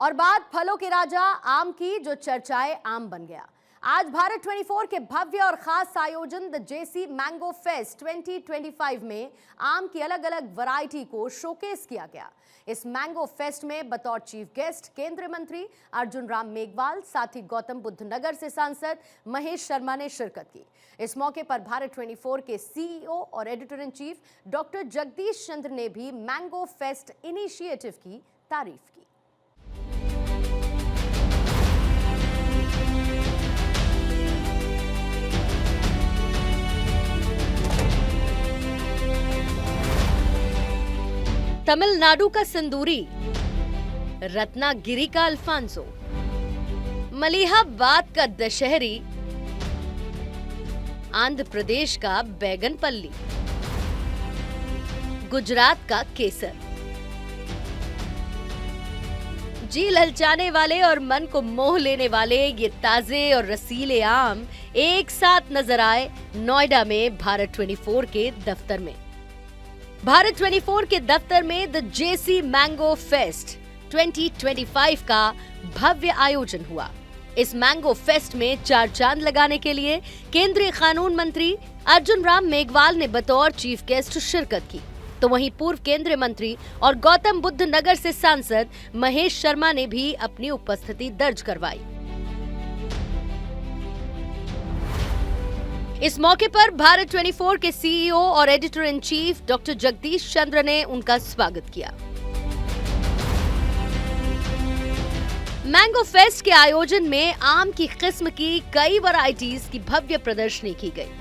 और बात फलों के राजा आम की, जो चर्चाएं आम बन गया। आज भारत 24 के भव्य और खास आयोजन द जेसी मैंगो फेस्ट 2025 में आम की अलग अलग वैरायटी को शोकेस किया गया। इस मैंगो फेस्ट में बतौर चीफ गेस्ट केंद्रीय मंत्री अर्जुन राम मेघवाल, साथ ही गौतम बुद्ध नगर से सांसद महेश शर्मा ने शिरकत की। इस मौके पर भारत 24 के सीईओ और editor in chief doctor Jagdish Chandra ने भी मैंगो फेस्ट इनिशिएटिव की तारीफ की। तमिलनाडु का सिंदूरी, रत्नागिरी का अल्फांसो, मलिहाबाद का दशहरी, आंध्र प्रदेश का बैगनपल्ली, गुजरात का केसर। जी ललचाने वाले और मन को मोह लेने वाले ये ताजे और रसीले आम एक साथ नजर आए नोएडा में भारत 24 के दफ्तर में। भारत 24 के दफ्तर में द जेसी मैंगो फेस्ट 2025 का भव्य आयोजन हुआ। इस मैंगो फेस्ट में चार चांद लगाने के लिए केंद्रीय कानून मंत्री अर्जुन राम मेघवाल ने बतौर चीफ गेस्ट शिरकत की, तो वहीं पूर्व केंद्रीय मंत्री और गौतम बुद्ध नगर से सांसद महेश शर्मा ने भी अपनी उपस्थिति दर्ज करवाई। इस मौके पर भारत 24 के सीईओ और editor in chief doctor Jagdish Chandra ने उनका स्वागत किया। मैंगो फेस्ट के आयोजन में आम की किस्म की कई वैरायटीज की भव्य प्रदर्शनी की गई,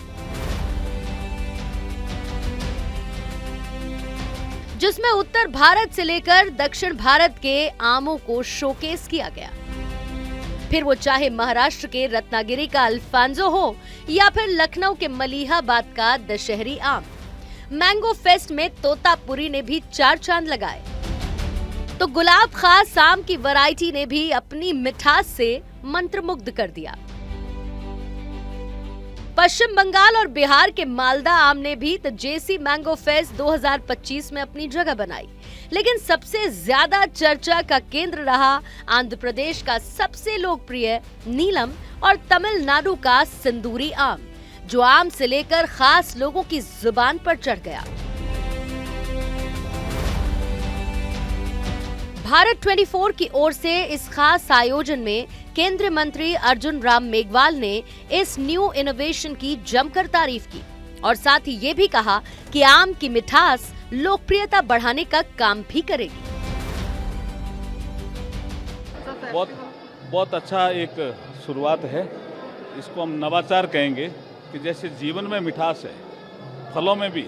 जिसमें उत्तर भारत से लेकर दक्षिण भारत के आमों को शोकेस किया गया। फिर वो चाहे महाराष्ट्र के रत्नागिरी का अल्फांसो हो या फिर लखनऊ के मलिहाबाद का दशहरी आम, मैंगो फेस्ट में तोतापुरी ने भी चार चांद लगाए, तो गुलाब खास आम की वैरायटी ने भी अपनी मिठास से मंत्रमुग्ध कर दिया। पश्चिम बंगाल और बिहार के मालदा आम ने भी द जेसी मैंगो फेस्ट 2025 में अपनी जगह बनाई, लेकिन सबसे ज्यादा चर्चा का केंद्र रहा आंध्र प्रदेश का सबसे लोकप्रिय नीलम और तमिलनाडु का सिंदूरी आम, जो आम से लेकर खास लोगों की जुबान पर चढ़ गया। भारत 24 की ओर से इस खास आयोजन में केंद्रीय मंत्री अर्जुन राम मेघवाल ने इस न्यू इनोवेशन की जमकर तारीफ की और साथ ही ये भी कहा कि आम की मिठास लोकप्रियता बढ़ाने का काम भी करेगी। बहुत अच्छा एक शुरुआत है। इसको हम नवाचार कहेंगे कि जैसे जीवन में मिठास है, फलों में भी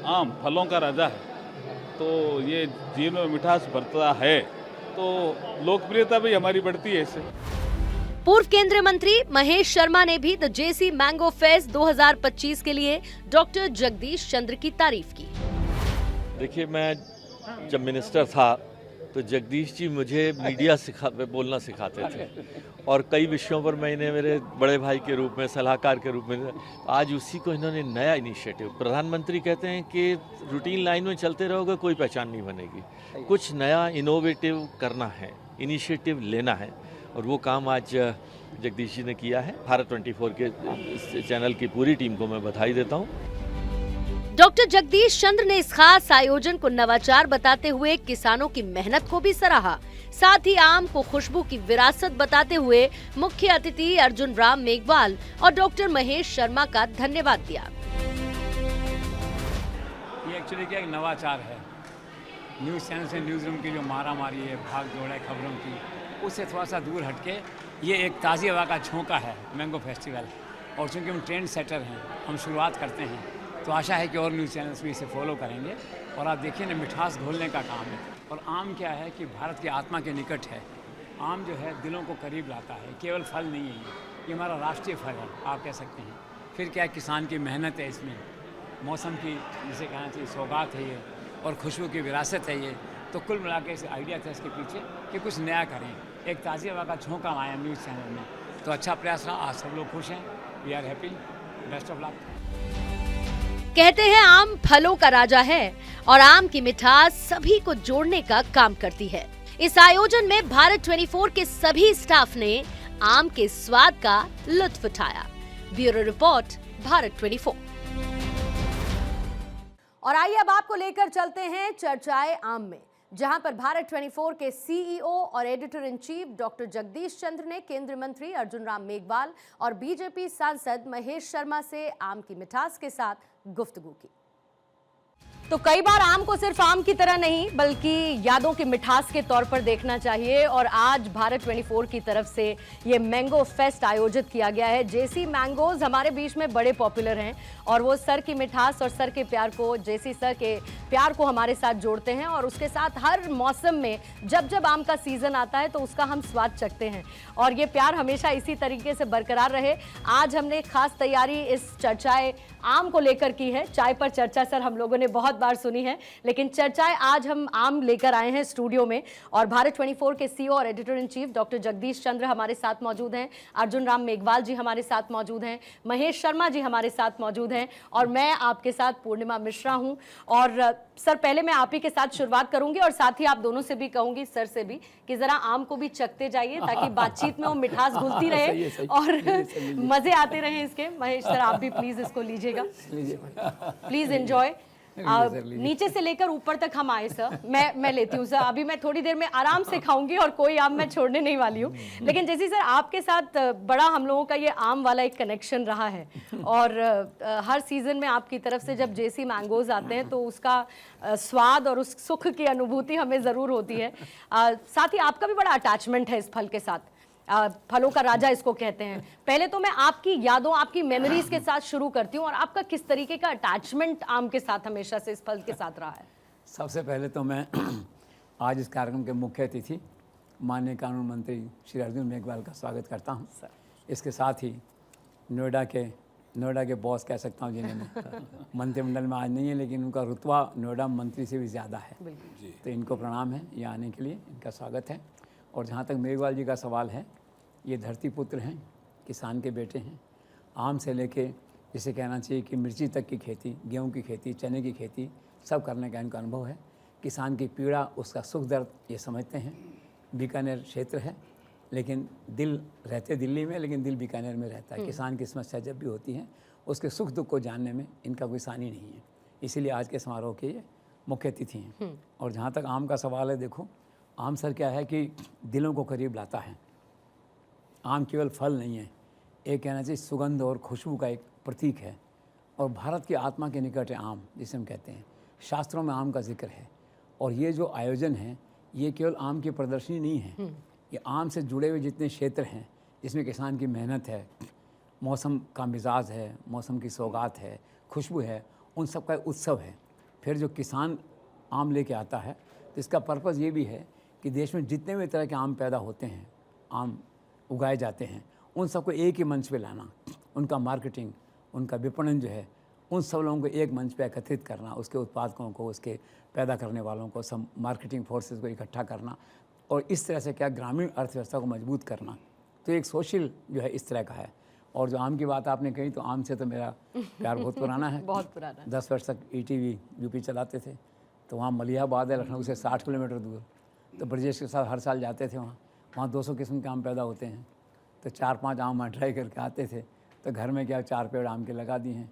आम फलों का राजा है, तो ये जीवन में मिठास बढ़ता है तो लोकप्रियता भी हमारी बढ़ती है इससे। पूर्व केंद्रीय मंत्री महेश शर्मा ने भी द जेसी मैंगो फेस्ट 2025 के लिए डॉक्टर जगदीश चंद्र की तारीफ की। देखिए, मैं जब मिनिस्टर था तो जगदीश जी मुझे मीडिया बोलना सिखाते थे और कई विषयों पर मैं इन्हें मेरे बड़े भाई के रूप में, सलाहकार के रूप में, आज उसी को इन्होंने नया इनिशिएटिव, प्रधानमंत्री कहते हैं कि रूटीन लाइन में चलते रहोगे कोई पहचान नहीं बनेगी, कुछ नया इनोवेटिव करना है, इनिशिएटिव लेना है, और वो काम आज जगदीश जी ने किया है। भारत 24 के चैनल की पूरी टीम को मैं बधाई देता हूँ। डॉक्टर जगदीश चंद्र ने इस खास आयोजन को नवाचार बताते हुए किसानों की मेहनत को भी सराहा, साथ ही आम को खुशबू की विरासत बताते हुए मुख्य अतिथि अर्जुन राम मेघवाल और डॉक्टर महेश शर्मा का धन्यवाद दिया। ये एक्चुअली क्या एक नवाचार है। न्यूज़ चैनल से न्यूज़ रूम की जो मारामारी है, भाग दौड़ है खबरों की, उससे थोड़ा सा दूर हटके ये एक ताज़ी हवा का झोंका है मैंगो फेस्टिवल। और चूँकि हम ट्रेंड सेटर हैं, हम शुरुआत करते हैं, तो आशा है कि और न्यूज़ चैनल्स भी इसे फॉलो करेंगे। और आप देखिए ना, मिठास घोलने का काम है। और आम क्या है कि भारत की आत्मा के निकट है। आम जो है दिलों को करीब लाता है, केवल फल नहीं है, ये हमारा राष्ट्रीय फल है, आप कह सकते हैं। फिर क्या है, किसान की मेहनत है इसमें, मौसम की जिसे कहना चाहिए सौगात है ये, और खुशबू की विरासत है ये। तो कुल मिला के इस आइडिया था इसके पीछे कि कुछ नया करें, एक ताज़ी हवा का झोंका आया न्यूज़ चैनल में, तो अच्छा प्रयास रहा। आज सब लोग खुश हैं, we are happy, best of luck. कहते हैं आम फलों का राजा है और आम की मिठास सभी को जोड़ने का काम करती है। इस आयोजन में भारत 24 के सभी स्टाफ ने आम के स्वाद का लुत्फ उठाया। Bureau report, Bharat 24। और आइए अब आपको लेकर चलते हैं चर्चाएं आम में, जहां पर भारत 24 के सीईओ और editor in chief doctor Jagdish Chandra ने केंद्रीय मंत्री अर्जुन राम मेघवाल और बीजेपी सांसद महेश शर्मा से आम की मिठास के साथ गुफ्तगू की। तो कई बार आम को सिर्फ आम की तरह नहीं बल्कि यादों की मिठास के तौर पर देखना चाहिए, और आज भारत 24 की तरफ से ये मैंगो फेस्ट आयोजित किया गया है। जेसी मैंगोज हमारे बीच में बड़े पॉपुलर हैं और वो सर की मिठास और सर के प्यार को, जेसी सर के प्यार को हमारे साथ जोड़ते हैं, और उसके साथ हर मौसम में जब जब आम का सीजन आता है तो उसका हम स्वाद चखते हैं, और ये प्यार हमेशा इसी तरीके से बरकरार रहे। आज हमने खास तैयारी इस चर्चाएं आम को लेकर की है। चाय पर चर्चा सर हम लोगों ने बहुत बार सुनी है, लेकिन चर्चाएं आज हम आम लेकर आए हैं स्टूडियो में, और भारत 24 के सीईओ और editor in chief doctor Jagdish Chandra हमारे साथ मौजूद हैं, अर्जुन राम मेघवाल जी हमारे साथ मौजूद हैं, महेश शर्मा जी हमारे साथ मौजूद हैं, और मैं आपके साथ पूर्णिमा मिश्रा हूं। और सर पहले मैं आप ही के साथ शुरुआत करूंगी, और साथ ही आप दोनों से भी कहूंगी, सर से भी, कि जरा आम को भी चखते जाइए ताकि बातचीत में वो मिठास घुलती रहे और मजे आते रहे इसके। महेश सर आप भी प्लीज इसको लीजिएगा, प्लीज एंजॉय। नीचे से लेकर ऊपर तक हम आए सर, मैं लेती हूँ सर। अभी मैं थोड़ी देर में आराम से खाऊंगी और कोई आम मैं छोड़ने नहीं वाली हूँ। लेकिन जैसे सर आपके साथ बड़ा हम लोगों का ये आम वाला एक कनेक्शन रहा है, और हर सीजन में आपकी तरफ से जब जेसी मैंगोज आते हैं तो उसका स्वाद और उस सुख की अनुभूति हमें ज़रूर होती है। साथ ही आपका भी बड़ा अटैचमेंट है इस फल के साथ, फलों का राजा इसको कहते हैं। पहले तो मैं आपकी यादों, आपकी मेमोरीज के साथ शुरू करती हूँ, और आपका किस तरीके का अटैचमेंट आम के साथ हमेशा से इस फल के साथ रहा है। सबसे पहले तो मैं आज इस कार्यक्रम के मुख्य अतिथि माननीय कानून मंत्री श्री अर्जुन मेघवाल का स्वागत करता हूँ। इसके साथ ही नोएडा के बॉस कह सकता हूँ, जिन्हें मैं मंत्रिमंडल में आज नहीं है, लेकिन उनका रुतबा नोएडा मंत्री से भी ज़्यादा है, तो इनको प्रणाम है ये आने के लिए, इनका स्वागत है। और जहाँ तक मेघवाल जी का सवाल है, ये धरती पुत्र हैं, किसान के बेटे हैं। आम से लेके जिसे कहना चाहिए कि मिर्ची तक की खेती, गेहूं की खेती, चने की खेती सब करने का इनका अनुभव है। किसान की पीड़ा, उसका सुख दर्द ये समझते हैं। बीकानेर क्षेत्र है, लेकिन दिल रहते दिल्ली में, लेकिन दिल बीकानेर में रहता है। किसान की समस्या जब भी होती है उसके सुख दुख को जानने में इनका कोई सानी नहीं है, इसीलिए आज के समारोह के ये मुख्य अतिथि हैं। और जहाँ तक आम का सवाल है, देखो आम सर क्या है कि दिलों को करीब लाता है। आम केवल फल नहीं है, एक कहना चाहिए सुगंध और खुशबू का एक प्रतीक है, और भारत की आत्मा के निकट है आम, जिसे हम कहते हैं। शास्त्रों में आम का जिक्र है, और ये जो आयोजन है ये केवल आम की प्रदर्शनी नहीं है, ये आम से जुड़े हुए जितने क्षेत्र हैं जिसमें किसान की मेहनत है, मौसम का मिजाज है, मौसम की सौगात है, खुशबू है, उन सब का उत्सव है। फिर जो किसान आम लेके आता है तो इसका पर्पज़ ये भी है कि देश में जितने भी तरह के आम पैदा होते हैं, आम उगाए जाते हैं, उन सबको एक ही मंच पे लाना, उनका मार्केटिंग, उनका विपणन जो है, उन सब लोगों को एक मंच पे एकत्रित करना, उसके उत्पादकों को, उसके पैदा करने वालों को, सब मार्केटिंग फोर्सेस को इकट्ठा करना, और इस तरह से क्या गृह अर्थव्यवस्था को मजबूत करना। तो एक सोशल जो है इस तरह का है। और जो आम की बात आपने कही, तो आम से तो मेरा प्यार बहुत पुराना है। बहुत पुराना। 10 वर्ष तक ETV यूपी चलाते थे, तो वहाँ मलियाबाद है लखनऊ से 60 किलोमीटर दूर, तो ब्रजेश के साथ हर साल जाते थे वहाँ 200 किस्म के आम पैदा होते हैं, तो 4-5 आम वहाँ ट्राई करके आते थे। तो घर में क्या 4 पेड़ आम के लगा दिए हैं,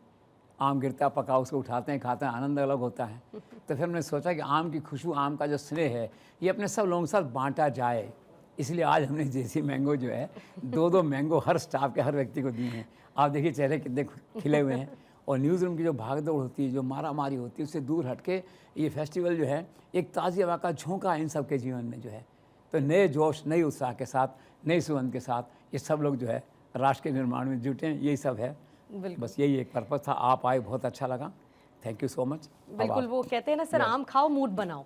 आम गिरता पका उसको उठाते हैं, खाते हैं, आनंद अलग होता है। तो फिर मैंने सोचा कि आम की खुशबू, आम का जो स्नेह है, ये अपने सब लोगों के साथ बांटा जाए, इसलिए आज हमने जेसी मैंगो जो है 2-2 मैंगो हर स्टाफ के, हर व्यक्ति को दिए हैं। आप देखिए चेहरे कितने खिले हुए हैं। और न्यूज़ रूम की जो भागदौड़ होती है, जो मारामारी होती है, उससे दूर हटके ये फेस्टिवल जो है एक ताज़ी हवा का झोंका इन सब के जीवन में जो है। तो नए जोश, नई उत्साह के साथ, नई सुगंध के साथ ये सब लोग जो है राष्ट्र के निर्माण में जुटे हैं, यही सब है। बस यही एक पर्पज़ था। आप आए, बहुत अच्छा लगा, थैंक यू सो मच। बिल्कुल, वो कहते हैं ना सर, आम खाओ मूड बनाओ,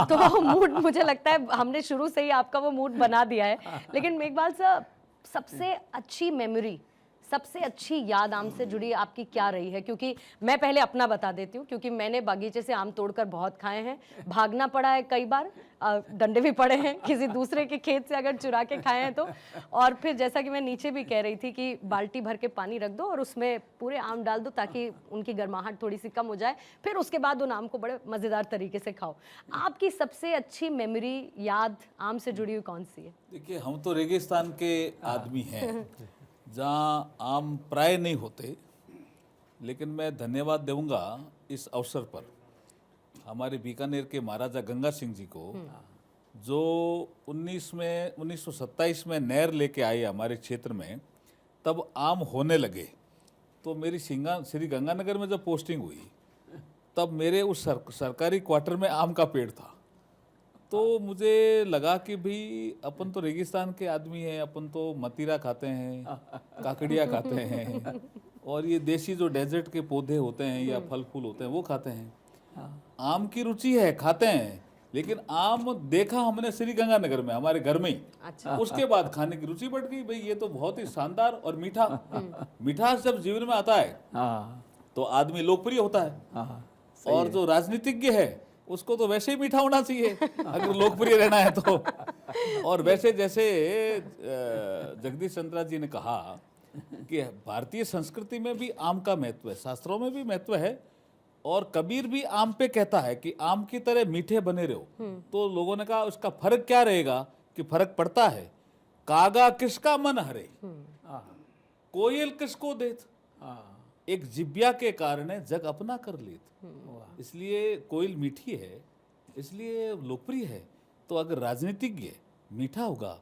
तो वो मूड मुझे लगता है हमने शुरू से ही आपका वो मूड बना दिया है। लेकिन मेघवाल सर, सबसे अच्छी मेमोरी सबसे अच्छी याद आम से जुड़ी आपकी क्या रही है? क्योंकि मैं पहले अपना बता देती हूँ, क्योंकि मैंने बागीचे से आम तोड़कर बहुत खाए हैं, भागना पड़ा है कई बार, डंडे भी पड़े हैं किसी दूसरे के खेत से अगर चुरा के खाए हैं तो। और फिर जैसा कि मैं नीचे भी कह रही थी कि बाल्टी भर के पानी रख दो और उसमें पूरे आम डाल दो ताकि उनकी गर्माहट थोड़ी सी कम हो जाए, फिर उसके बाद उन आम को बड़े मज़ेदार तरीके से खाओ। आपकी सबसे अच्छी मेमोरी, याद आम से जुड़ी हुई कौन सी है? देखिए, हम तो रेगिस्तान के आदमी हैं जहाँ आम प्राय नहीं होते, लेकिन मैं धन्यवाद दूंगा इस अवसर पर हमारे बीकानेर के महाराजा गंगा सिंह जी को, जो 1927 में नहर लेके आए हमारे क्षेत्र में, तब आम होने लगे। तो मेरी श्री गंगानगर में जब पोस्टिंग हुई तब मेरे उस सरकारी क्वार्टर में आम का पेड़ था। तो मुझे लगा कि भाई अपन तो रेगिस्तान के आदमी हैं, अपन तो मतीरा खाते हैं, काकड़िया खाते हैं, और ये देसी जो डेजर्ट के पौधे होते हैं या फल फूल होते हैं वो खाते हैं। आम की रुचि है, खाते हैं, लेकिन आम देखा हमने श्री गंगानगर में, हमारे घर में ही। अच्छा। उसके बाद खाने की रुचि बढ़ गई, भाई ये तो बहुत ही शानदार और मीठा, मिठास जब जीवन में आता है तो आदमी लोकप्रिय होता है। और जो राजनीतिज्ञ है उसको तो वैसे ही मीठा होना चाहिए अगर लोकप्रिय रहना है तो। और वैसे जैसे जगदीश चंद्रा जी ने कहा कि भारतीय संस्कृति में भी आम का महत्व है, शास्त्रों में भी महत्व है, और कबीर भी आम पे कहता है कि आम की तरह मीठे बने रहो। तो लोगों ने कहा उसका फर्क क्या रहेगा, कि फर्क पड़ता है, कागा किसका मन हरे, कोयल किसको देत, एक जिब्या के कारण जग अपना कर लेत। इसलिए कोयल मीठी है, इसलिए लोकप्रिय है। तो अगर राजनीतिज्ञ मीठा होगा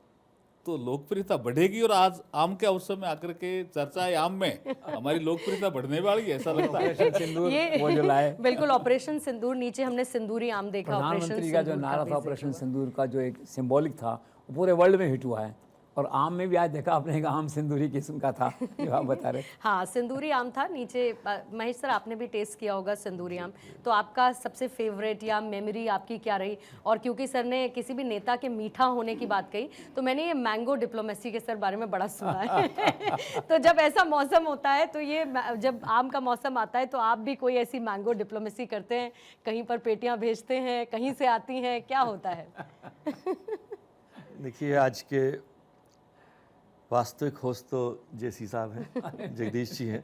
तो लोकप्रियता बढ़ेगी, और आज आम के अवसर में आकर के चर्चा है आम में, हमारी लोकप्रियता बढ़ने वाली है, ऐसा लगता है। ऑपरेशन सिंदूर वो जो लाए, बिल्कुल ऑपरेशन सिंदूर, नीचे हमने सिंदूरी आम देखा। प्रधानमंत्री का जो नारा था ऑपरेशन सिंदूर का, जो एक सिंबॉलिक था, वो पूरे वर्ल्ड में हिट हुआ है। और आम में भी आज देखा आपने एक आम सिंदूरी किस्म का था जो आप बता रहे। हाँ, सिंदूरी आम था नीचे। महेश सर, आपने भी टेस्ट किया होगा सिंदूरी आम, तो आपका सबसे फेवरेट या मेमोरी आपकी क्या रही? और क्योंकि सर ने किसी भी नेता के मीठा होने की बात कही, तो मैंने ये मैंगो डिप्लोमेसी के सर बारे में बड़ा सुना है। तो जब ऐसा मौसम होता है, तो ये जब आम का मौसम आता है, तो आप भी कोई ऐसी मैंगो डिप्लोमेसी करते हैं? कहीं पर पेटियां भेजते हैं, कहीं से आती हैं, क्या होता है? देखिए, आज के वास्तविक होस्ट तो जेसी साहब हैं, जगदीश जी हैं,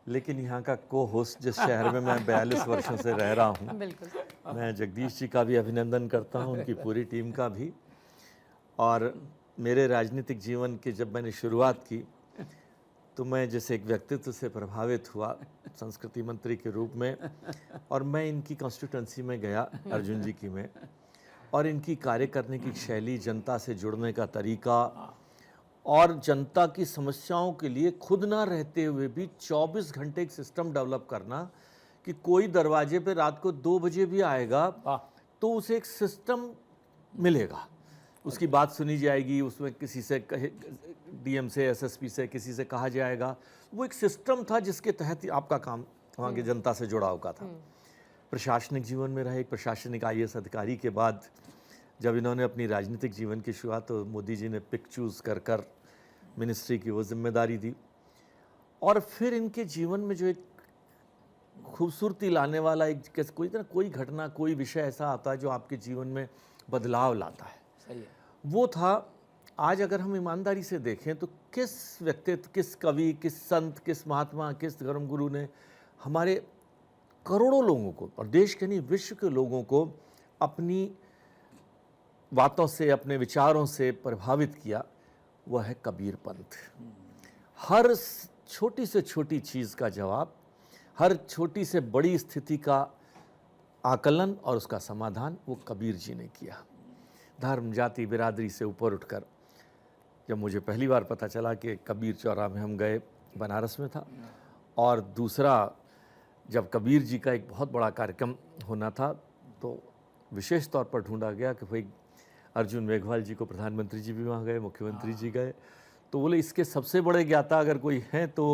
लेकिन यहाँ का को होस्ट जिस शहर में मैं 42 वर्षों से रह रहा हूँ, बिल्कुल। मैं जगदीश जी का भी अभिनंदन करता हूँ, उनकी पूरी टीम का भी। और मेरे राजनीतिक जीवन की जब मैंने शुरुआत की तो मैं जैसे एक व्यक्तित्व से प्रभावित हुआ संस्कृति मंत्री के रूप में, और मैं इनकी कॉन्स्टिट्यूंसी में गया, अर्जुन जी की में, और इनकी कार्य करने की शैली, जनता से जुड़ने का तरीका, और जनता की समस्याओं के लिए खुद ना रहते हुए भी 24 घंटे एक सिस्टम डेवलप करना कि कोई दरवाजे पे रात को 2 बजे भी आएगा तो उसे एक सिस्टम मिलेगा, उसकी बात सुनी जाएगी, उसमें किसी से डीएम से, एसएसपी से, किसी से कहा जाएगा। वो एक सिस्टम था जिसके तहत आपका काम वहाँ की जनता से जुड़ाव का था। प्रशासनिक जीवन में रहे एक प्रशासनिक IAS अधिकारी के बाद जब इन्होंने अपनी राजनीतिक जीवन की शुरुआत, तो मोदी जी ने पिक चूज़ कर कर मिनिस्ट्री की वो जिम्मेदारी दी। और फिर इनके जीवन में जो एक खूबसूरती लाने वाला एक कोई घटना, कोई विषय ऐसा आता है जो आपके जीवन में बदलाव लाता है। सही है। वो था, आज अगर हम ईमानदारी से देखें तो किस व्यक्तित्व, किस कवि, किस संत, किस महात्मा, किस धर्मगुरु ने हमारे करोड़ों लोगों को, और देश के नहीं विश्व के लोगों को अपनी बातों से, अपने विचारों से प्रभावित किया, वह है कबीर पंथ। हर छोटी से छोटी चीज़ का जवाब, हर छोटी से बड़ी स्थिति का आकलन और उसका समाधान वो कबीर जी ने किया। धर्म, जाति, बिरादरी से ऊपर उठकर जब मुझे पहली बार पता चला कि कबीर चौरा में हम गए, बनारस में था, और दूसरा जब कबीर जी का एक बहुत बड़ा कार्यक्रम होना था तो विशेष तौर पर ढूंढा गया कि भाई अर्जुन मेघवाल जी को, प्रधानमंत्री जी भी वहाँ गए, मुख्यमंत्री जी गए, तो बोले इसके सबसे बड़े ज्ञाता अगर कोई हैं तो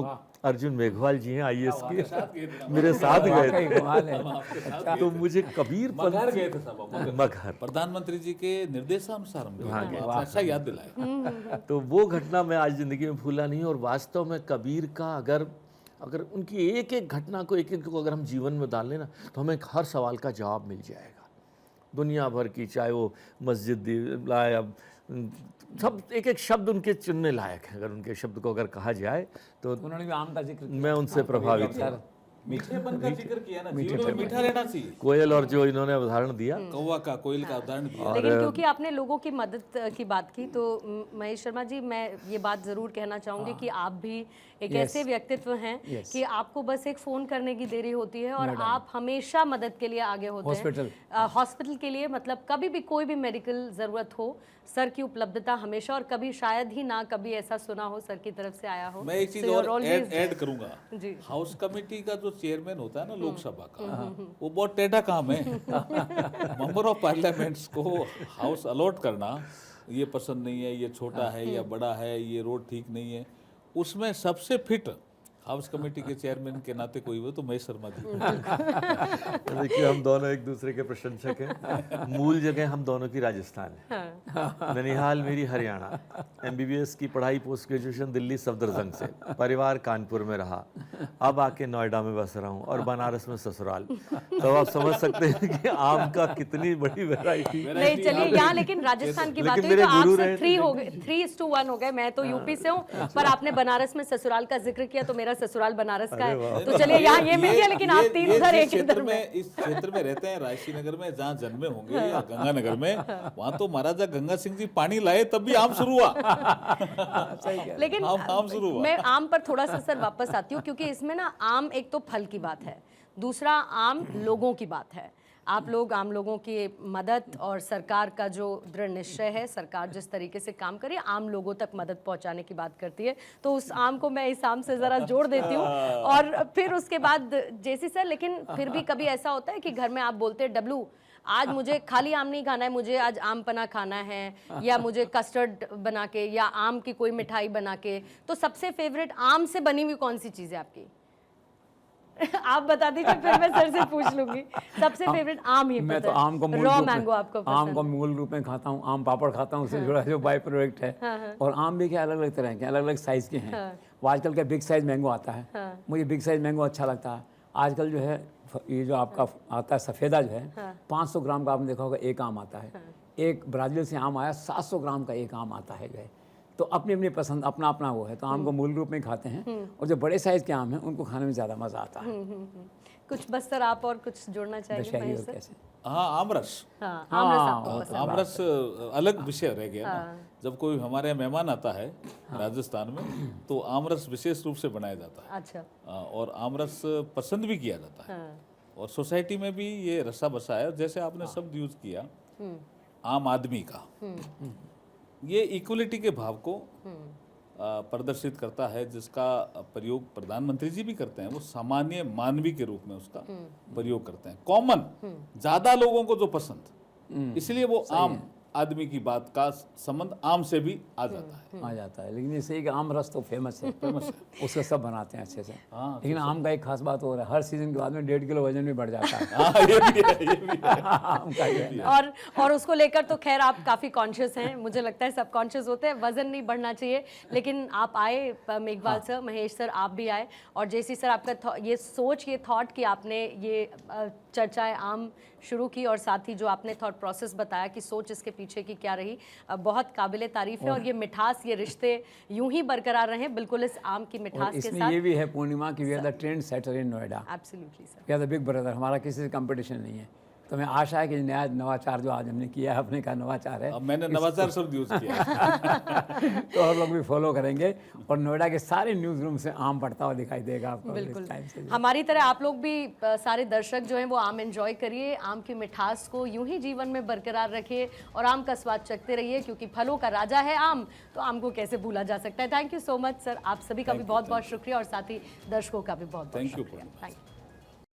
अर्जुन मेघवाल जी हैं IAS के, मेरे साथ गए वाकई थे। कमाल है। तो मुझे कबीर मगहर गए थे सब हम। मगहर, प्रधानमंत्री जी के निर्देशानुसार हम गए थे। आपने अच्छा याद दिलाया। तो वो घटना मैं आज ज़िंदगी में भूला नहीं। और वास्तव में कबीर का अगर उनकी एक एक घटना को एक को अगर हम जीवन में डाल लें ना, तो हमें हर सवाल का जवाब मिल जाएगा, दुनिया भर की, चाहे वो मस्जिद लाया, सब एक एक शब्द उनके चुनने लायक है। अगर उनके शब्द को अगर कहा जाए तो उन्होंने भी आम का जिक्र किया। मैं उनसे प्रभावित हूँ। मीठेपन का जिक्र किया ना, जीवन में मीठा रहना चाहिए। कोयल और जो इन्होंने उदाहरण दिया, कौवा का, कोयल का उदाहरण दिया। लेकिन क्योंकि आपने लोगों की मदद की बात की, तो महेश शर्मा जी, मैं ये बात ज़रूर कहना चाहूँगी कि आप भी एक ऐसे व्यक्तित्व हैं कि आपको बस एक फ़ोन करने की देरी होती है और आप हमेशा मदद के लिए आगे होते हैं। हॉस्पिटल के लिए, मतलब कभी भी कोई भी मेडिकल ज़रूरत हो, सर की उपलब्धता हमेशा, और कभी शायद ही ना कभी ऐसा सुना हो सर की तरफ से आया हो। मैं एक चीज So you're और always ऐड करूंगा। जी। हाउस कमेटी का जो चेयरमैन होता है ना लोकसभा का, वो बहुत टेढ़ा काम है। मेंबर ऑफ पार्लियामेंट्स को हाउस अलॉट करना, ये पसंद नहीं है, ये छोटा है या बड़ा है, ये रोड ठीक नहीं है, उसमें सबसे फिट हाउस कमेटी के चेयरमैन के नाते कोई हो तो महेश शर्मा जी। देखिए हम दोनों एक दूसरे के प्रशंसक हैं। मूल जगह हम दोनों की राजस्थान है, ननिहाल मेरी हरियाणा। MBBS की पढ़ाई पोस्ट ग्रेजुएशन दिल्ली सफदरजंग से, परिवार कानपुर में रहा, अब आके नोएडा में बस रहा हूँ और बनारस में ससुराल। तो आप समझ सकते हैं कि आम का कितनी बड़ी वैरायटी। नहीं, चलिए यहाँ लेकिन राजस्थान की बात लेकिन हुई तो मेरे गुरु आपसे रहे 3 हो गए, 3:1 हो गए। मैं तो यूपी से हूँ, पर आपने बनारस में ससुराल का जिक्र किया, तो मेरा ससुराल बनारस का है। तो चलिए यहाँ ये मिल गया, लेकिन आप 3 उधर, एक इधर में। इस क्षेत्र में रहते हैं, रायसी नगर में, जहाँ जन्मे होंगे, या गंगानगर में, वहाँ तो महाराजा गंगा सिंह जी पानी लाए तब भी आम शुरू हुआ। लेकिन आम शुरू हुआ। मैं आम पर थोड़ा सा सर वापस आती हूँ, क्योंकि इसमें ना आम एक तो फल की बात है, दूसरा आम लोगों की बात है। आप लोग आम लोगों की मदद और सरकार का जो दृढ़ निश्चय है, सरकार जिस तरीके से काम करे आम लोगों तक मदद पहुंचाने की बात करती है, तो उस आम को मैं इस आम से ज़रा जोड़ देती हूँ। और फिर उसके बाद जैसी सर, लेकिन फिर भी कभी ऐसा होता है कि घर में आप बोलते हैं डब्लू आज मुझे खाली आम नहीं खाना है, मुझे आज आम पना खाना है, या मुझे कस्टर्ड बना के, या आम की कोई मिठाई बना के, तो सबसे फेवरेट आम से बनी हुई कौन सी चीज़ है आपकी? आप बता दीजिए, फिर मैं सर से पूछ लूंगी। सबसे फेवरेट आम ही मैं तो आम को रॉ मैंगो आपको पसंद? आम को मूल रूप में खाता हूँ, आम पापड़ खाता हूँ, उससे जुड़ा जो बाई प्रोडक्ट है। और आम भी क्या अलग अलग तरह के, अलग अलग साइज के हैं। वो आजकल का बिग साइज मैंगो आता है, मुझे बिग साइज मैंगो अच्छा लगता है। आजकल जो है ये जो आपका आता है सफ़ेदा जो है, 500 ग्राम का आपने देखा होगा एक आम आता है। एक ब्राज़ील से आम आया, 700 ग्राम का एक आम आता है जो है। तो अपनी अपनी पसंद, अपना अपना वो है। तो आम को मूल रूप में खाते हैं, और जो बड़े साइज के आम हैं उनको खाने में ज़्यादा मज़ा आता है। कुछ बस सर आप और कुछ जोड़ना चाहेंगे? दशहरी महेश और सर? कैसे? हाँ, आमरस। हाँ, आमरस आपको पसंद? आमरस अलग विषय रह गया ना। जब कोई हमारे यहाँ मेहमान आता है राजस्थान में, तो आमरस विशेष रूप से बनाया जाता है। अच्छा। और आमरस पसंद भी किया जाता है। और सोसाइटी में भी ये रसा बसा है। जैसे आपने शब्द यूज किया आम आदमी का, ये इक्वलिटी के भाव को प्रदर्शित करता है, जिसका प्रयोग प्रधानमंत्री जी भी करते हैं। वो सामान्य मानवी के रूप में उसका प्रयोग करते हैं। कॉमन, ज्यादा लोगों को जो पसंद, इसलिए वो आम आदमी की बात का संबंध आम से भी आ जाता है। लेकिन जैसे कि आम रस तो फेमस है, उसका सब बनाते हैं अच्छे से। लेकिन आम का एक खास बात हो रहा है, हर सीजन के बाद में 1.5 किलो वजन भी बढ़ जाता है। ये भी है। आम का ये है। और उसको लेकर तो खैर आप काफ़ी कॉन्शियस हैं, मुझे लगता है सब कॉन्शियस होते हैं, वजन नहीं बढ़ना चाहिए। लेकिन आप आए मेघवाल सर, महेश सर आप भी आए, और जैसी सर आपका ये सोच, ये थॉट कि आपने ये चर्चाएं आम शुरू की, और साथ ही जो आपने थॉट प्रोसेस बताया कि सोच इसके पीछे की क्या रही, बहुत काबिले तारीफ है। और ये मिठास, ये रिश्ते यूं ही बरकरार रहे बिल्कुल इस आम की मिठास के इसमें साथ। ये भी है पूर्णिमा की, we are the trend setter in Noida. Absolutely sir, we are the big brother, हमारा किसी से कंपटीशन नहीं है। तो मैं आशा है कि नया नवाचार जो आज हमने किया है, अपने का नवाचार है, अब मैंने नवाचार शब्द यूज किया। तो और लोग भी फॉलो करेंगे, और नोएडा के सारे न्यूज़ रूम से आम पड़ता हुआ दिखाई देगा आपको। बिल्कुल। हमारी तरह आप लोग भी सारे दर्शक जो हैं वो आम एंजॉय करिए, आम की मिठास को यूं ही जीवन में बरकरार रखिए, और आम का स्वाद चखते रहिए, क्योंकि फलों का राजा है आम, तो आम को कैसे भूला जा सकता है। Thank you so much sir, आप सभी का भी बहुत बहुत शुक्रिया, और साथ ही दर्शकों का भी बहुत बहुत Thank you, शुक्रिया। पूर्णिमा। Thank you.